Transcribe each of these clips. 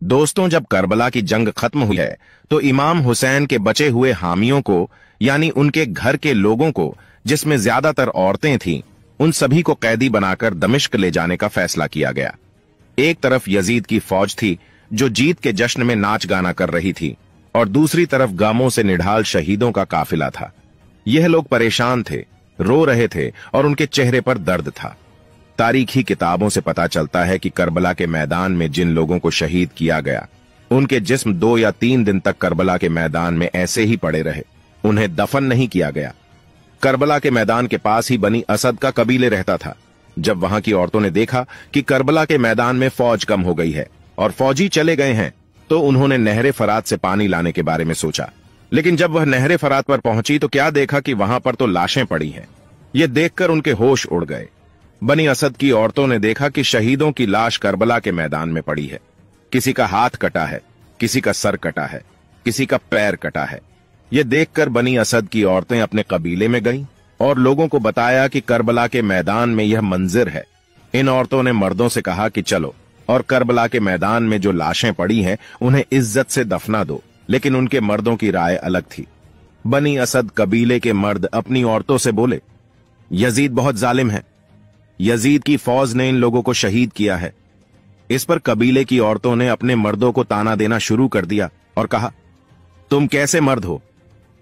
दोस्तों, जब करबला की जंग खत्म हुई है तो इमाम हुसैन के बचे हुए हामियों को, यानी उनके घर के लोगों को, जिसमें ज्यादातर औरतें थीं, उन सभी को कैदी बनाकर दमिश्क ले जाने का फैसला किया गया। एक तरफ यजीद की फौज थी जो जीत के जश्न में नाच गाना कर रही थी, और दूसरी तरफ गामों से निढाल शहीदों का काफिला था। यह लोग परेशान थे, रो रहे थे और उनके चेहरे पर दर्द था। तारीखी किताबों से पता चलता है कि करबला के मैदान में जिन लोगों को शहीद किया गया, उनके जिस्म 2 या 3 दिन तक करबला के मैदान में ऐसे ही पड़े रहे, उन्हें दफन नहीं किया गया। करबला के मैदान के पास ही बनी असद का कबीले रहता था। जब वहां की औरतों ने देखा कि करबला के मैदान में फौज कम हो गई है और फौजी चले गए हैं, तो उन्होंने नहरे फरात से पानी लाने के बारे में सोचा। लेकिन जब वह नहरे फरात पर पहुंची तो क्या देखा कि वहां पर तो लाशें पड़ी हैं। यह देखकर उनके होश उड़ गए। बनी असद की औरतों ने देखा कि शहीदों की लाश करबला के मैदान में पड़ी है। किसी का हाथ कटा है, किसी का सर कटा है, किसी का पैर कटा है। यह देखकर बनी असद की औरतें अपने कबीले में गईं और लोगों को बताया कि करबला के मैदान में यह मंजिर है। इन औरतों ने मर्दों से कहा कि चलो और करबला के मैदान में जो लाशें पड़ी हैं उन्हें इज्जत से दफना दो। लेकिन उनके मर्दों की राय अलग थी। बनी असद कबीले के मर्द अपनी औरतों से बोले, यजीद बहुत जालिम है, यजीद की फौज ने इन लोगों को शहीद किया है। इस पर कबीले की औरतों ने अपने मर्दों को ताना देना शुरू कर दिया और कहा, तुम कैसे मर्द हो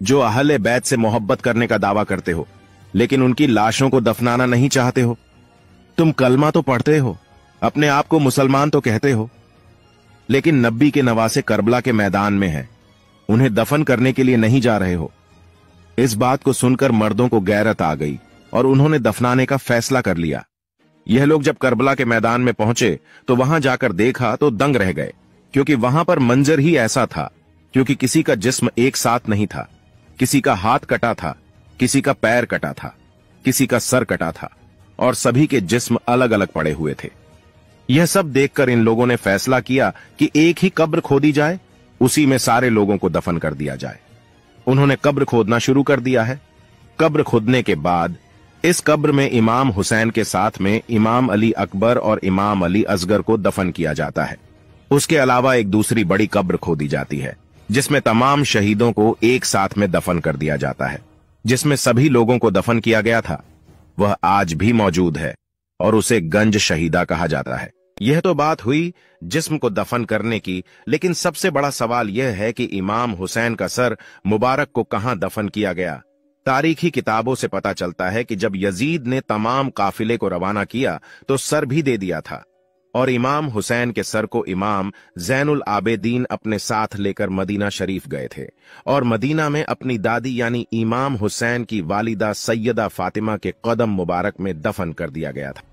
जो अहले बैत से मोहब्बत करने का दावा करते हो, लेकिन उनकी लाशों को दफनाना नहीं चाहते हो? तुम कलमा तो पढ़ते हो, अपने आप को मुसलमान तो कहते हो, लेकिन नबी के नवासे करबला के मैदान में हैं, उन्हें दफन करने के लिए नहीं जा रहे हो। इस बात को सुनकर मर्दों को गैरत आ गई और उन्होंने दफनाने का फैसला कर लिया। यह लोग जब करबला के मैदान में पहुंचे तो वहां जाकर देखा तो दंग रह गए, क्योंकि वहां पर मंजर ही ऐसा था। क्योंकि किसी का जिस्म एक साथ नहीं था, किसी का हाथ कटा था, किसी का पैर कटा था, किसी का सर कटा था, और सभी के जिस्म अलग अलग पड़े हुए थे। यह सब देखकर इन लोगों ने फैसला किया कि एक ही कब्र खोदी जाए, उसी में सारे लोगों को दफन कर दिया जाए। उन्होंने कब्र खोदना शुरू कर दिया है। कब्र खोदने के बाद इस कब्र में इमाम हुसैन के साथ में इमाम अली अकबर और इमाम अली असगर को दफन किया जाता है। उसके अलावा एक दूसरी बड़ी कब्र खोदी जाती है जिसमें तमाम शहीदों को एक साथ में दफन कर दिया जाता है। जिसमें सभी लोगों को दफन किया गया था वह आज भी मौजूद है और उसे गंज शहीदा कहा जाता है। यह तो बात हुई जिस्म को दफन करने की, लेकिन सबसे बड़ा सवाल यह है कि इमाम हुसैन का सर मुबारक को कहां दफन किया गया। तारीखी किताबों से पता चलता है कि जब यजीद ने तमाम काफिले को रवाना किया तो सर भी दे दिया था, और इमाम हुसैन के सर को इमाम जैनुल आबेदीन अपने साथ लेकर मदीना शरीफ गए थे और मदीना में अपनी दादी यानी इमाम हुसैन की वालिदा सैयदा फातिमा के कदम मुबारक में दफन कर दिया गया था।